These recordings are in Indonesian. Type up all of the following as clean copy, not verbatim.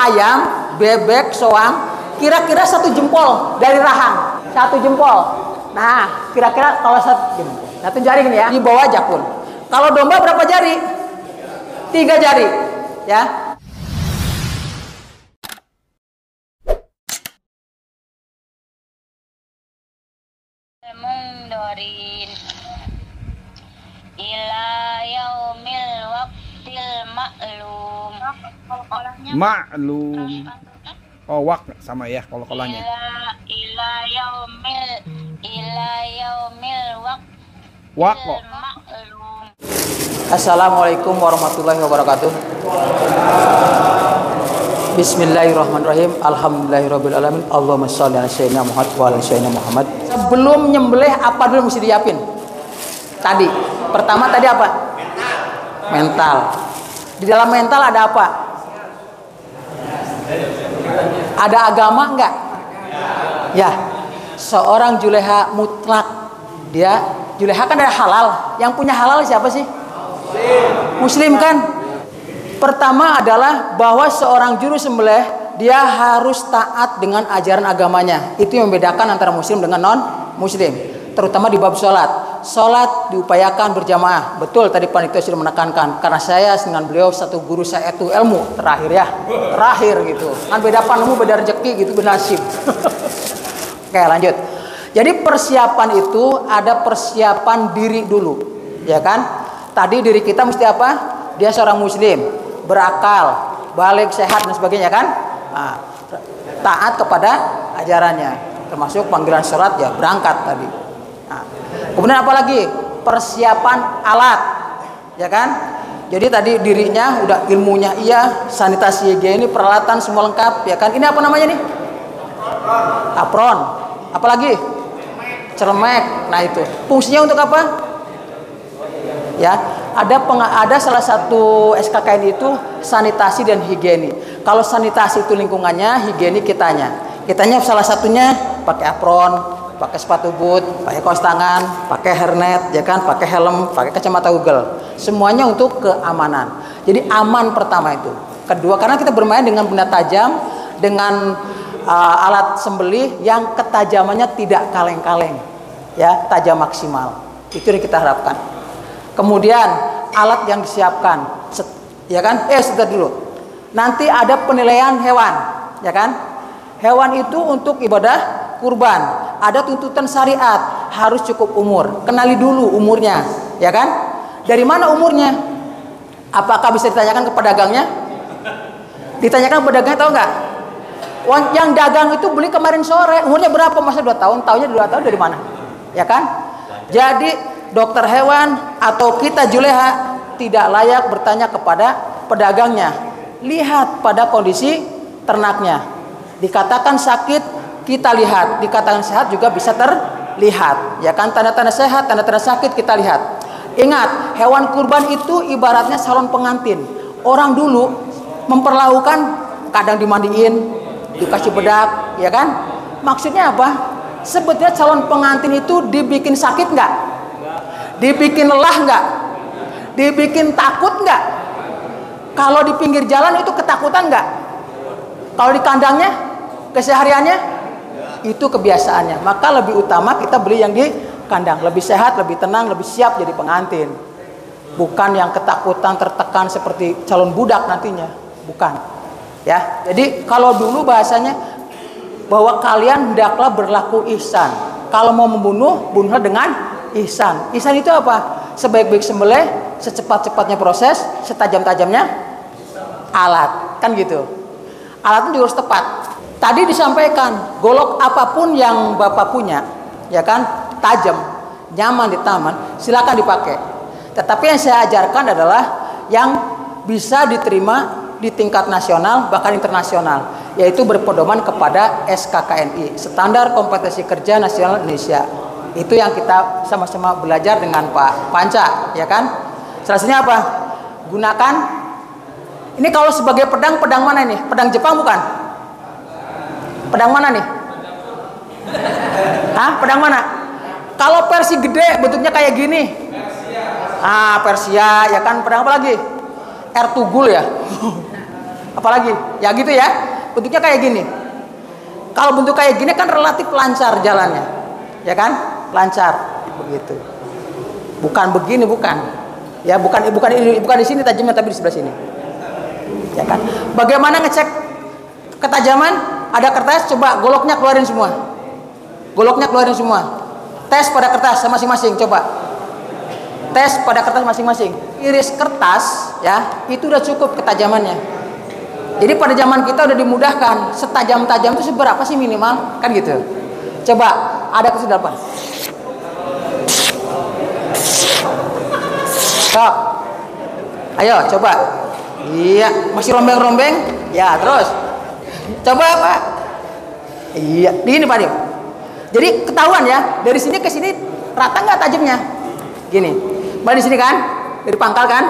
ayam, bebek, soang, kira-kira 1 jempol dari rahang, 1 jempol. Nah, kira-kira kalau 1 jari gini ya, di bawah jakun. Kalau domba berapa jari? 3 jari, ya. Mundorin ila yaumil waqtil ma'lum. Maklum. Oh, wak sama ya kalau kolanya. Ila yaumil Waqtil ma'lum. Assalamualaikum warahmatullahi wabarakatuh. Bismillahirrahmanirrahim. Alhamdulillahirrabbilalamin. Allahumma sholli ala sayyidina Muhammad wa ala sayyidina Muhammad. Sebelum nyembelih apa dulu mesti diapin? Tadi. Pertama tadi apa? Mental. Di dalam mental ada apa? Ada agama enggak? Ya. Seorang juleha mutlak. Juleha kan ada halal. Yang punya halal siapa sih? Muslim kan? Pertama adalah bahwa seorang juru sembelih dia harus taat dengan ajaran agamanya. Itu yang membedakan antara muslim dengan non muslim. Terutama di bab sholat. Sholat diupayakan berjamaah. Betul tadi panitia sudah menekankan. Karena saya dengan beliau satu guru, saya itu ilmu terakhir ya. Terakhir gitu. Kan beda ilmu, beda rezeki gitu, beda nasib. Oke, lanjut. Jadi persiapan itu ada persiapan diri dulu, ya kan? Tadi diri kita mesti apa? Dia seorang muslim, berakal, balik, sehat dan sebagainya kan? Nah, taat kepada ajarannya, termasuk panggilan sholat ya berangkat tadi. Nah, kemudian apa lagi? Persiapan alat, ya kan? Jadi tadi dirinya udah ilmunya iya, sanitasi higienis, peralatan semua lengkap, ya kan? Ini apa namanya nih? Apron. Apalagi? Celemek. Nah itu. Fungsinya untuk apa? Ya, ada salah satu SKKN itu sanitasi dan higienis. Kalau sanitasi itu lingkungannya, higienis kitanya. Kitanya salah satunya pakai apron, pakai sepatu boot, pakai kaos tangan, pakai hairnet, ya kan, pakai helm, pakai kacamata Google. Semuanya untuk keamanan. Jadi aman pertama itu. Kedua, karena kita bermain dengan benda tajam, dengan alat sembelih yang ketajamannya tidak kaleng-kaleng, ya, tajam maksimal. Itu yang kita harapkan. Kemudian alat yang disiapkan, ya kan? Sebentar dulu. Nanti ada penilaian hewan, ya kan? Hewan itu untuk ibadah kurban. Ada tuntutan syariat, harus cukup umur. Kenali dulu umurnya, ya kan? Dari mana umurnya? Apakah bisa ditanyakan ke pedagangnya? Ditanyakan ke pedagangnya, tahu nggak? Yang dagang itu beli kemarin sore, umurnya berapa? Masa 2 tahun? Taunya 2 tahun dari mana? Ya kan? Jadi dokter hewan atau kita juleha tidak layak bertanya kepada pedagangnya. Lihat pada kondisi ternaknya. Dikatakan sakit, kita lihat. Dikatakan sehat juga bisa terlihat. Ya kan, tanda-tanda sehat, tanda-tanda sakit kita lihat. Ingat, hewan kurban itu ibaratnya salon pengantin. Orang dulu memperlakukan kadang dimandiin, dikasih bedak, ya kan? Maksudnya apa? Sebetulnya calon pengantin itu dibikin sakit nggak? Dibikin lelah nggak? Dibikin takut nggak? Kalau di pinggir jalan itu ketakutan nggak? Kalau di kandangnya, kesehariannya, itu kebiasaannya. Maka lebih utama kita beli yang di kandang. Lebih sehat, lebih tenang, lebih siap jadi pengantin. Bukan yang ketakutan, tertekan seperti calon budak nantinya. Bukan. Ya, jadi kalau dulu bahasanya bahwa kalian hendaklah berlaku ihsan. Kalau mau membunuh, bunuhlah dengan ihsan. Ihsan itu apa? Sebaik-baik sembelih, secepat-cepatnya proses, setajam-tajamnya alat, kan gitu. Alatnya juga harus tepat. Tadi disampaikan, golok apapun yang Bapak punya, ya kan, tajam, nyaman di taman, silakan dipakai. Tetapi yang saya ajarkan adalah yang bisa diterima di tingkat nasional bahkan internasional, yaitu berpedoman kepada SKKNI, Standar Kompetensi Kerja Nasional Indonesia. Itu yang kita sama-sama belajar dengan Pak Panca, ya kan? Selanjutnya apa? Gunakan. Ini kalau sebagai pedang, pedang mana ini? Pedang Jepang bukan? Pedang mana nih? Hah? Pedang mana? Kalau versi gede bentuknya kayak gini. Persia, ya kan? Pedang apa lagi? Ertugul ya. Apalagi? Ya gitu ya. Bentuknya kayak gini. Kalau bentuk kayak gini kan relatif lancar jalannya. Ya kan? Lancar begitu. Bukan begini, bukan. Ya, bukan di sini tajamnya, tapi di sebelah sini. Ya kan? Bagaimana ngecek ketajaman? Ada kertas, coba goloknya keluarin semua. Goloknya keluarin semua. Tes pada kertas masing-masing, coba. Tes pada kertas masing-masing. Iris kertas ya, itu udah cukup ketajamannya. Jadi pada zaman kita udah dimudahkan. Setajam-tajam itu seberapa sih minimal? Kan gitu. Coba, ada kesudapan. Sok. Ayo, coba. Iya, masih rombeng-rombeng? Ya, terus. Coba Pak. Iya, di ini Pak Dim. Jadi ketahuan ya, dari sini ke sini rata nggak tajamnya? Gini. Pak di sini kan? Dari pangkal kan?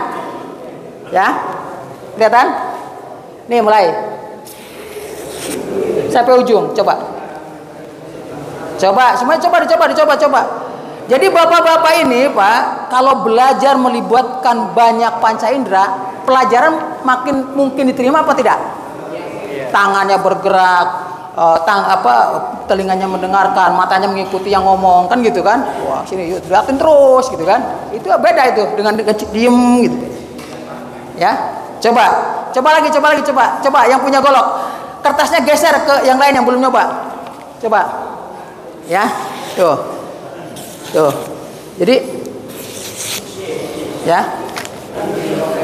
Ya. Kelihatan? Nih mulai. Sampai ujung, coba. Coba, semuanya dicoba. Jadi bapak-bapak ini Pak, kalau belajar melibatkan banyak panca indera, pelajaran makin mungkin diterima apa tidak? Tangannya bergerak, telinganya mendengarkan, matanya mengikuti yang ngomong, kan gitu kan? Wah, sini yuk liatin terus gitu kan? Itu beda itu dengan diem gitu. Ya, coba lagi, yang punya golok, kertasnya geser ke yang lain yang belum nyoba, coba, ya, tuh, jadi, ya,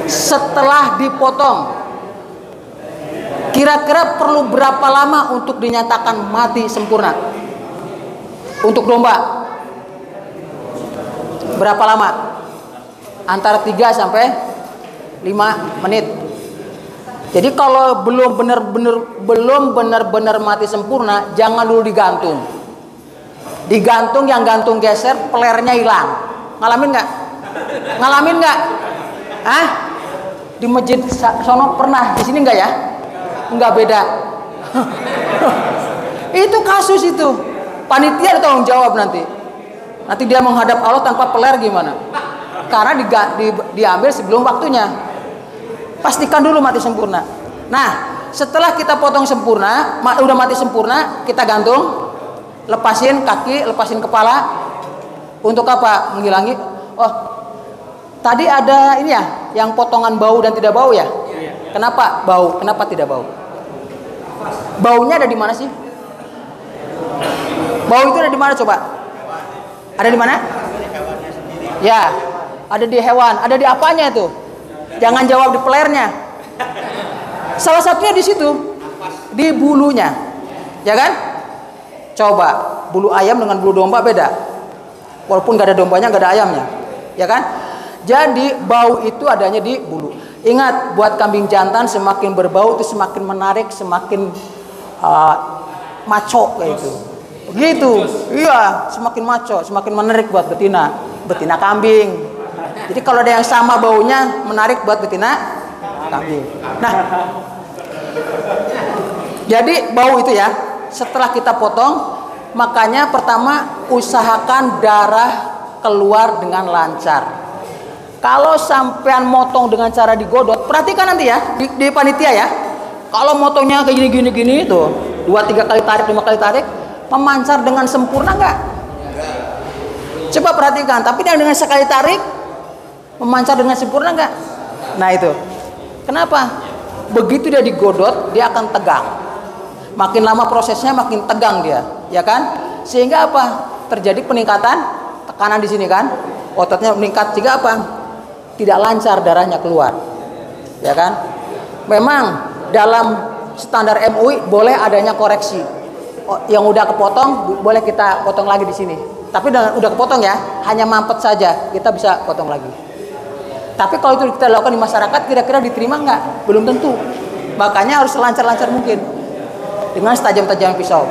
setelah dipotong. Kira-kira perlu berapa lama untuk dinyatakan mati sempurna? Untuk domba berapa lama? Antara 3 sampai 5 menit. Jadi kalau belum benar-benar mati sempurna, jangan dulu digantung. Digantung, yang gantung geser, pelernya hilang. Ngalamin nggak? Hah? Di masjid sono pernah, di sini enggak ya? Enggak beda. Itu kasus itu. Panitia ada tanggung jawab nanti. Nanti dia menghadap Allah tanpa peler gimana? Karena diambil sebelum waktunya. Pastikan dulu mati sempurna. Nah, setelah kita potong sempurna, udah mati sempurna, kita gantung, lepasin kaki, lepasin kepala. Untuk apa? Menghilangi. Oh, tadi ada ini ya, yang potongan bau dan tidak bau ya? Kenapa bau? Kenapa tidak bau? Baunya ada di mana sih? Bau itu ada di mana coba? Ada di mana? Ya, ada di hewan. Ada di apanya itu? Jangan jawab di pelernya. Salah satunya di situ, di bulunya, ya kan? Coba bulu ayam dengan bulu domba beda. Walaupun gak ada dombanya, gak ada ayamnya, ya kan? Jadi bau itu adanya di bulu. Ingat, buat kambing jantan semakin berbau itu semakin menarik, semakin maco kayak itu. Begitu. Iya, semakin maco, semakin menarik buat betina kambing. Jadi kalau ada yang sama baunya menarik buat betina kambing. Nah, jadi bau itu ya, setelah kita potong, makanya pertama usahakan darah keluar dengan lancar. Kalau sampean motong dengan cara digodot, perhatikan nanti ya di panitia ya. Kalau motongnya kayak gini itu 2-3 kali tarik, 5 kali tarik, memancar dengan sempurna nggak? Coba perhatikan. Tapi dengan sekali tarik, memancar dengan sempurna nggak? Nah itu. Kenapa? Begitu dia digodot, dia akan tegang. Makin lama prosesnya, makin tegang dia, ya kan? Sehingga apa? Terjadi peningkatan tekanan di sini kan? Ototnya meningkat, sehingga apa? Tidak lancar darahnya keluar, ya kan? Memang dalam standar MUI boleh adanya koreksi. Yang udah kepotong boleh kita potong lagi di sini. Tapi udah kepotong ya, hanya mampet saja, kita bisa potong lagi. Tapi kalau itu kita lakukan di masyarakat, kira-kira diterima nggak? Belum tentu. Makanya harus selancar-lancar mungkin dengan setajam-tajam pisau.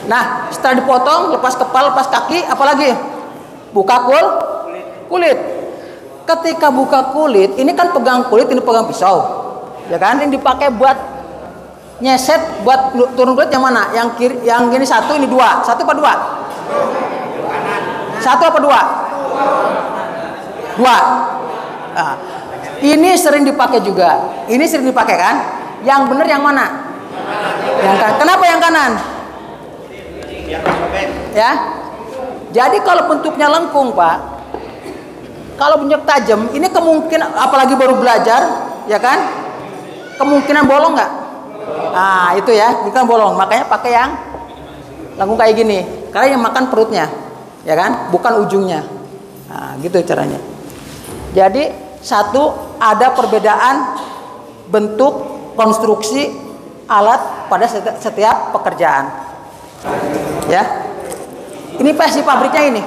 Nah, setelah dipotong, lepas kepala, lepas kaki, apalagi? Buka kulit. Ketika buka kulit, ini kan pegang kulit, ini pegang pisau, ya kan? Ini dipakai buat nyeset, buat turun kulit yang mana? Yang kiri, yang gini 1, ini 2. 1 apa 2? 1 apa 2? 2. Nah, ini sering dipakai juga. Ini sering dipakai kan? Yang benar yang mana? Yang kanan. Kenapa yang kanan? Ya. Jadi kalau bentuknya lengkung, Pak, kalau bentuk tajam, ini kemungkinan, apalagi baru belajar, ya kan? Kemungkinan bolong nggak? Nah, itu ya, bukan bolong. Makanya pakai yang lengkung kayak gini. Karena yang makan perutnya, ya kan? Bukan ujungnya. Nah, gitu caranya. Jadi satu, ada perbedaan bentuk konstruksi alat pada setiap pekerjaan. Ya. Ini versi pabriknya ini.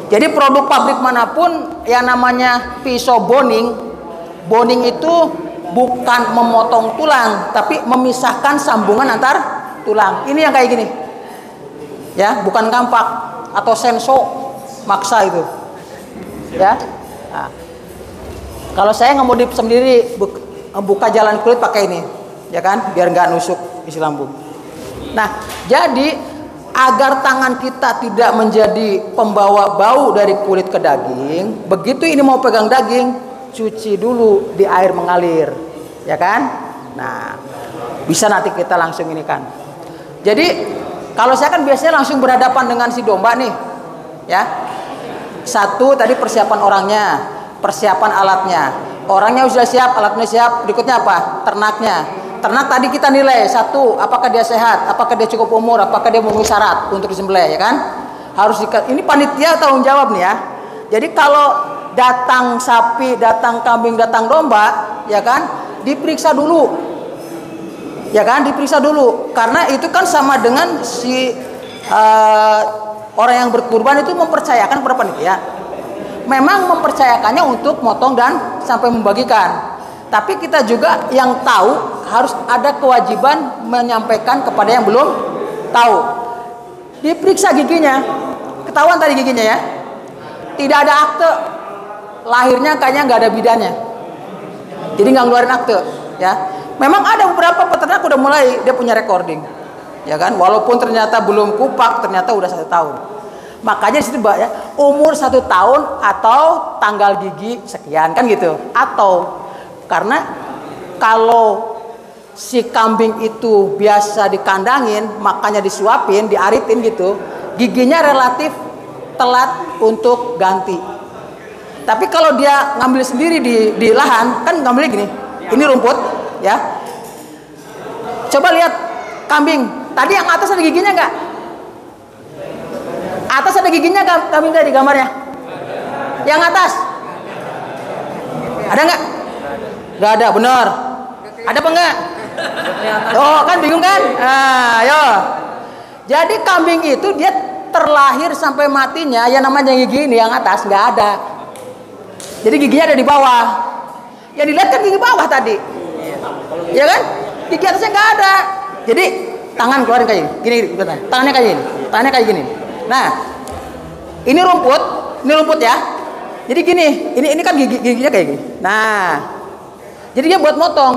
Jadi produk pabrik manapun yang namanya pisau boning, boning itu bukan memotong tulang, tapi memisahkan sambungan antar tulang. Ini yang kayak gini. Ya, bukan kampak atau senso maksa itu. Ya. Nah, kalau saya nggak mau sendiri buka jalan kulit pakai ini, ya kan, biar nggak nusuk isi lambung. Nah, jadi agar tangan kita tidak menjadi pembawa bau dari kulit ke daging, begitu ini mau pegang daging, cuci dulu di air mengalir, ya kan? Nah, bisa nanti kita langsung ini kan. Jadi kalau saya kan biasanya langsung berhadapan dengan si domba nih, ya. Satu tadi persiapan orangnya, persiapan alatnya. Orangnya sudah siap, alatnya siap. Berikutnya apa? Ternaknya. Ternak tadi kita nilai satu, apakah dia sehat, apakah dia cukup umur, apakah dia memenuhi syarat untuk disembelih, ya kan? Harus ini panitia tanggung jawab nih ya. Jadi kalau datang sapi, datang kambing, datang domba, ya kan? Diperiksa dulu. Ya kan? Diperiksa dulu. Karena itu kan sama dengan si orang yang berkurban itu mempercayakan kepada panitia. Memang mempercayakannya untuk motong dan sampai membagikan. Tapi kita juga yang tahu harus ada kewajiban menyampaikan kepada yang belum tahu. Diperiksa giginya, ketahuan tadi giginya ya. Tidak ada akte, lahirnya kayaknya nggak ada bidannya. Jadi nggak ngeluarin akte, ya. Memang ada beberapa peternak udah mulai dia punya recording, ya kan. Walaupun ternyata belum kupak, ternyata udah 1 tahun. Makanya di situ Mbak ya, umur 1 tahun atau tanggal gigi sekian kan gitu. Atau karena kalau si kambing itu biasa dikandangin, makanya disuapin, diaritin gitu, giginya relatif telat untuk ganti. Tapi kalau dia ngambil sendiri di lahan, kan ngambilnya gini, ini rumput, ya. Coba lihat kambing, tadi yang atas ada giginya nggak? Atas ada giginya kambing tadi gambarnya? Yang atas? Ada nggak? Nggak ada, benar. Ada apa enggak? Oh, kan bingung kan? Nah, yo. Jadi kambing itu dia terlahir sampai matinya, yang namanya gigi ini yang atas nggak ada. Jadi giginya ada di bawah. Yang dilihat kan gigi bawah tadi. Ya kan? Gigi atasnya nggak ada. Jadi tangan keluarin kayak gini, gini, tangannya kayak gini, tangannya kayak gini. Nah, ini rumput ya. Jadi gini, ini kan giginya kayak gini. Nah, jadi dia buat motong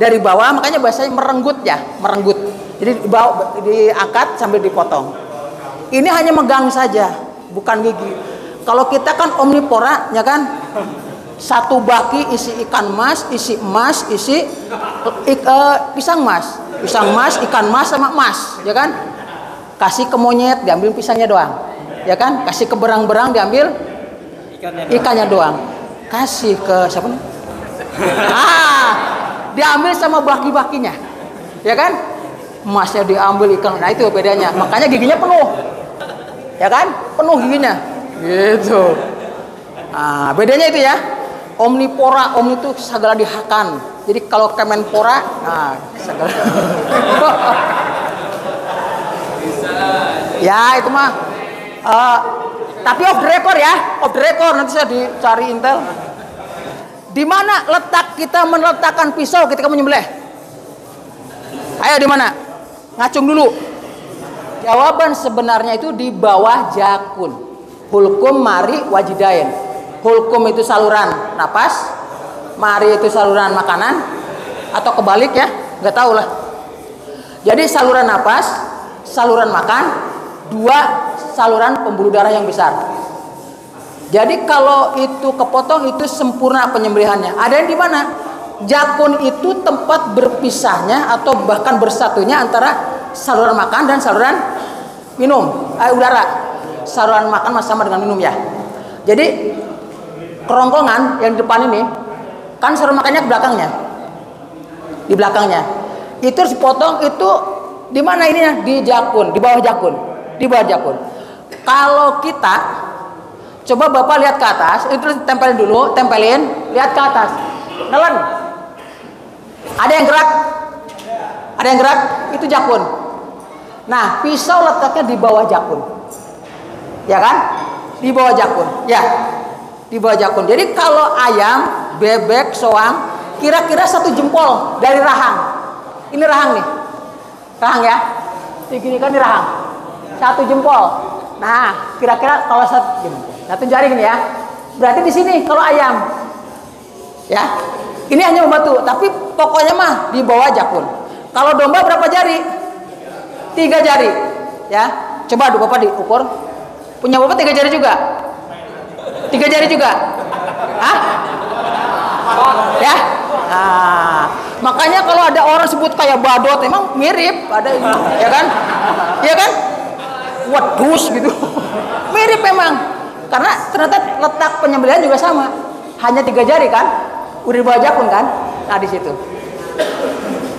dari bawah, makanya bahasanya merenggut ya, merenggut. Jadi diangkat sambil dipotong. Ini hanya megang saja, bukan gigi. Kalau kita kan omnivora, ya kan? Satu baki isi ikan mas, isi emas, isi pisang mas, ikan mas sama emas, ya kan? Kasih ke monyet, diambil pisangnya doang, ya kan? Kasih ke berang-berang, diambil ikannya doang. Kasih ke siapa nih? Diambil sama baki-bakinya, ya kan? Emasnya diambil, ikan. Nah itu bedanya. Makanya giginya penuh, ya kan? Penuh giginya, gitu. Nah, bedanya itu ya. Omnivora, omni itu segala dihakan. Jadi kalau kemenpora, nah segala. Ya itu mah. Tapi off the record ya, off the record nanti saya dicari intel. Di mana letak kita meletakkan pisau ketika menyembelih? Ayo di mana? Ngacung dulu. Jawaban sebenarnya itu di bawah jakun. Hulkum mari wajidain. Hulkum itu saluran napas, mari itu saluran makanan, atau kebalik ya, nggak tahu lah. Jadi saluran napas, saluran makan, 2 saluran pembuluh darah yang besar. Jadi kalau itu kepotong itu sempurna penyembelihannya. Ada yang di mana? jakun itu tempat berpisahnya atau bahkan bersatunya antara saluran makan dan saluran minum, udara. Saluran makan sama dengan minum ya. Jadi kerongkongan yang di depan ini kan saluran makannya ke belakangnya. Di belakangnya. Itu harus dipotong itu di mana ininya? Di jakun, di bawah jakun. Di bawah jakun. Kalau kita coba Bapak lihat ke atas, itu tempelin dulu, tempelin, lihat ke atas. Nelen. Ada yang gerak? Ada yang gerak? Itu jakun. Nah, pisau letaknya di bawah jakun. Ya kan? Di bawah jakun. Ya. Di bawah jakun. Jadi kalau ayam, bebek, soang, kira-kira 1 jempol dari rahang. Ini rahang nih. Rahang ya. Ini kan ini rahang. 1 jempol. Nah, kira-kira kalau 1 jempol. 1 jari gini ya. Berarti di sini kalau ayam. Ya. Ini hanya membantu, tapi pokoknya mah di bawah jakun. Kalau domba berapa jari? 3 jari. Ya. Coba Bapak diukur. Punya Bapak 3 jari juga? 3 jari juga? Hah? Ya. Nah, makanya kalau ada orang sebut kayak badut, emang mirip, ada ya kan? Ya kan? Wedus gitu. Mirip memang. Karena ternyata letak penyembelihan juga sama. Hanya 3 jari kan? Udah di bawah jakun kan? Nah di situ.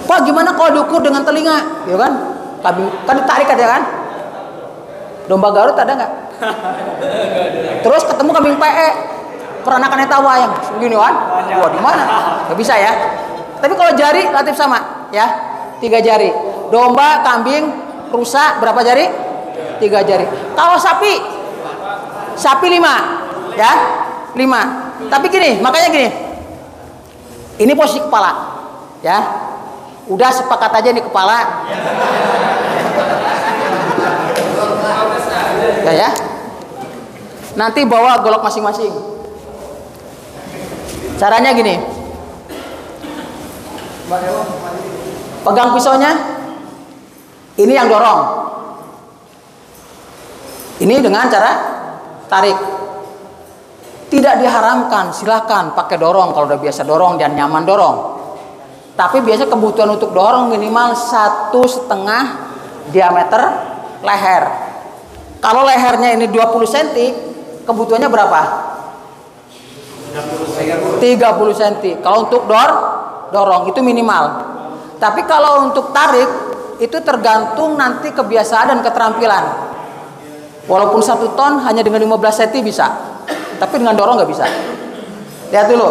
Pak gimana kalau diukur dengan telinga? Ya kan? Kan ditarik aja kan? Domba Garut ada nggak? Terus ketemu kambing PE, peranakannya tawa yang gini kan? Wah di mana? Nggak bisa ya. Tapi kalau jari relatif sama, ya 3 jari. Domba, kambing, rusa berapa jari? 3 jari. Kalau sapi 5, ya 5. Tapi gini, makanya gini. Ini posisi kepala, ya. Udah sepakat aja nih kepala. Ya. Nanti bawa golok masing-masing. Caranya gini. Pegang pisaunya. Ini yang dorong. Ini dengan cara tarik. Tidak diharamkan, silahkan pakai dorong kalau udah biasa dorong dan nyaman dorong. Tapi biasa kebutuhan untuk dorong minimal 1,5 diameter leher. Kalau lehernya ini 20 cm, kebutuhannya berapa? 30 cm. Kalau untuk dorong itu minimal. Tapi kalau untuk tarik itu tergantung nanti kebiasaan dan keterampilan. Walaupun 1 ton hanya dengan 15 cm bisa. Tapi dengan dorong nggak bisa. Lihat dulu.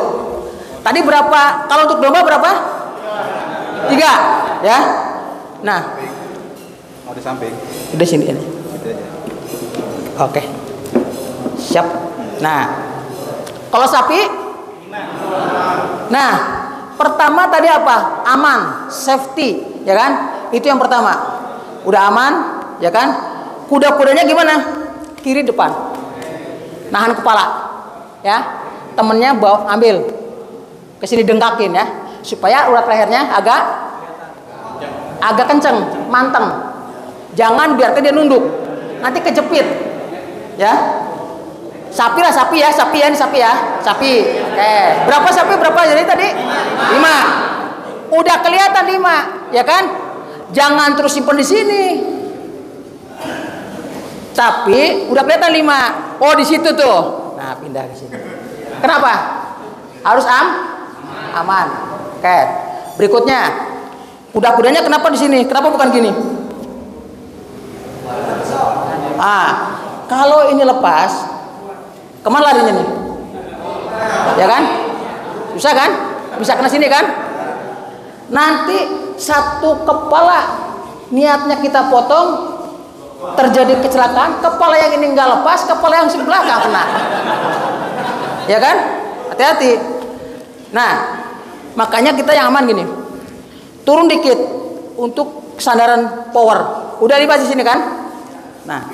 Tadi berapa? Kalau untuk domba berapa? 3, ya. Nah, Mau di samping. udah sini ini. Oke. Siap. Nah, kalau sapi? Nah, pertama tadi apa? Aman, safety, ya kan? Itu yang pertama. Udah aman, ya kan? Kuda-kudanya gimana? Kiri depan. Nahan kepala, ya. Temennya bawa ambil ke sini dengkakin ya, supaya urat lehernya agak kenceng, manteng. Jangan biarkan dia nunduk, nanti kejepit, ya. Sapi lah, sapi ya, ini sapi ya, sapi. Oke, berapa sapi? Berapa jadi tadi? 5. Udah kelihatan 5, ya kan? Jangan terus simpen di sini. Tapi udah kelihatan 5. Oh di situ tuh. Nah pindah ke sini. Kenapa? Harus aman. Oke. Berikutnya, kuda-kudanya kenapa di sini? Kenapa bukan gini? Kalau ini lepas, kemana larinya nih? Ya kan? Susah kan? Bisa kena sini kan? Nanti satu kepala niatnya kita potong, terjadi kecelakaan, kepala yang ini nggak lepas, kepala yang sebelah nggak kena, ya kan? Hati-hati. Nah, makanya kita yang aman gini, turun dikit untuk sandaran power. Udah di sini kan? Nah,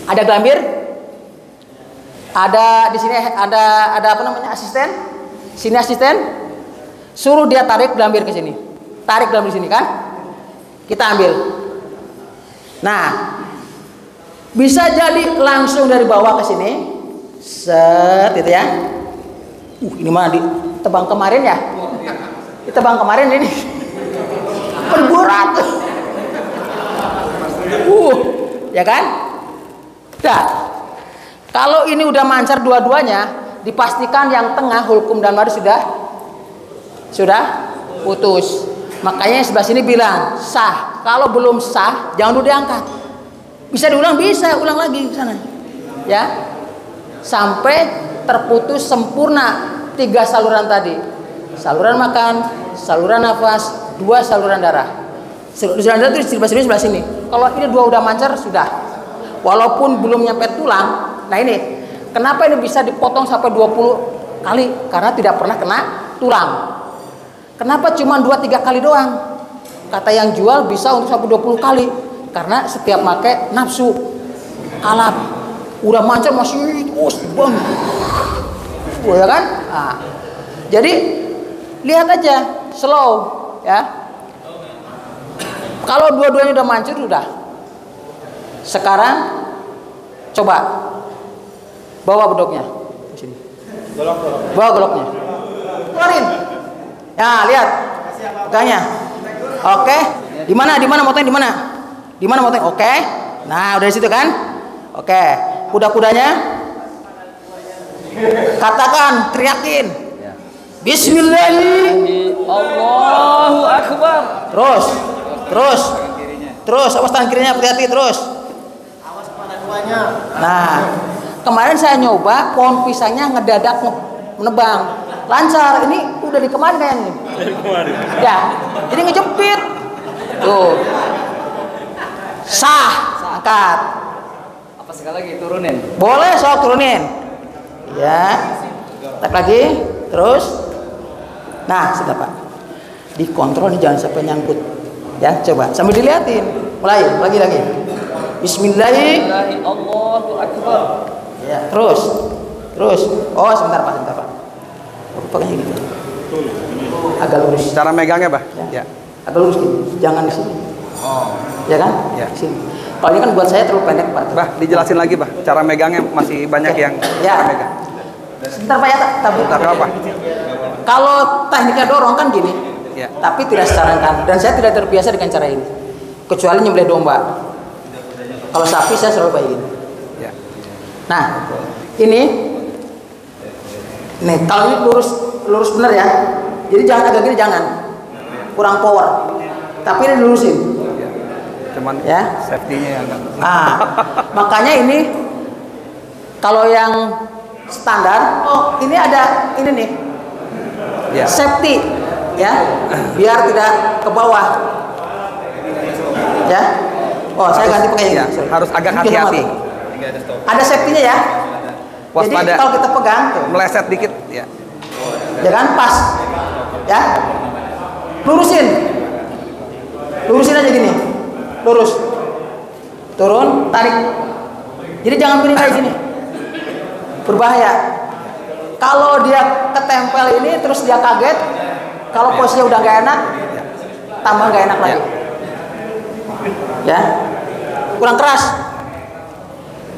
ada gelambir, ada di sini ada apa namanya asisten, sini asisten, suruh dia tarik gelambir ke sini, tarik gelambir sini kan? Kita ambil. Nah, bisa jadi langsung dari bawah ke sini, set, gitu ya. Ini mana di tebang kemarin ya? Kita bang kemarin ini berburat. Ya kan? Dah. Kalau ini udah mancar dua-duanya, dipastikan yang tengah hulkum dan waris sudah putus. Makanya yang sebelah sini bilang sah. Kalau belum sah, jangan dulu diangkat. Bisa diulang, bisa ulang lagi ke sana. Ya. Sampai terputus sempurna 3 saluran tadi. Saluran makan, saluran nafas, 2 saluran darah. Saluran darah itu sebelah sini. Kalau ini 2 udah mancar sudah. Walaupun belum nyampe tulang. Nah ini, kenapa ini bisa dipotong sampai 20 kali? Karena tidak pernah kena tulang. Kenapa cuma 2-3 kali doang? Kata yang jual bisa untuk sampai 20 kali. Karena setiap pakai nafsu kalap. Udah mancar masih bang. Ya kan? Nah, jadi lihat aja slow ya. Kalau dua-duanya udah mancar sudah. Sekarang coba bawa bedoknya ke sini. Bawa goloknya. Keluarin. Ya, lihat. Pegangnya. Oke. Di mana motongnya di mana? Di mana motongnya? Oke. Nah, udah di situ kan? Oke. Kuda-kudanya katakan, teriakin. Bismillahirrahmanirrahim. Allahu Akbar. Terus, awas tangan kirinya, hati-hati terus. Awas kepala duanya. Nah, kemarin saya nyoba pohon pisangnya ngedadak menebang. Lancar, ini udah di kemarin kayaknya. Ya, jadi ngejepit. Tuh. Sah, angkat. Apa sekali lagi turunin? Boleh, sok turunin. Ya. Tak lagi, terus. Nah, sudah Pak. Dikontrol nih jangan sampai nyangkut. Ya, coba sambil diliatin. Mulai, lagi. Bismillahirrahmanirrahim. Allahu Akbar. Ya, terus. Oh, sebentar Pak. Pokoknya gitu. Agak lurus. Cara megangnya, Bah? Ya. Agak lurus gitu. Jangan di sini. Oh. Ya kan? Ya. Di sini. Kalau ini kan buat saya terlalu pendek, Pak. Bah, dijelasin lagi, Bah. Cara megangnya masih banyak yang ya. megang. Sebentar Pak ya, tabur. Tapi apa? Kalau tekniknya dorong kan gini. Ya. Tapi tidak disarankan dan saya tidak terbiasa dengan cara ini. Kecuali nyembelih domba. Kalau sapi saya selalu kayak gini. Ya. Nah, ini nih, kalau ini lurus bener ya. Jadi jangan agak gini, jangan. Kurang power. Tapi ini dilurusin. Ya. Cuman Ya. safety-nya yang enggak. Nah, makanya ini kalau yang standar, oh ini ada ini nih. Ya. Safety ya, biar tidak ke bawah. Ya. Oh, saya ganti pakai ini. Ya, Sorry. harus agak Ini hati-hati. Ada safety-nya ya. Waspada. Jadi kalau kita pegang tuh, Meleset dikit, ya. ya kan pas. Ya. Lurusin aja gini. Lurus. Turun, tarik. Jadi jangan begini kayak gini. Berbahaya. Kalau dia ketempel ini terus dia kaget, kalau posisinya udah gak enak, tambah gak enak lagi. Ya. Kurang keras.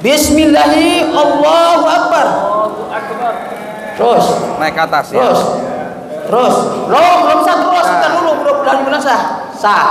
Bismillahirrahmanirrahim. Allahu Akbar. Terus. Naik ke atas, ya. Terus. Belum sah terus. Kita dulu mudah-mudahan sah. Sah.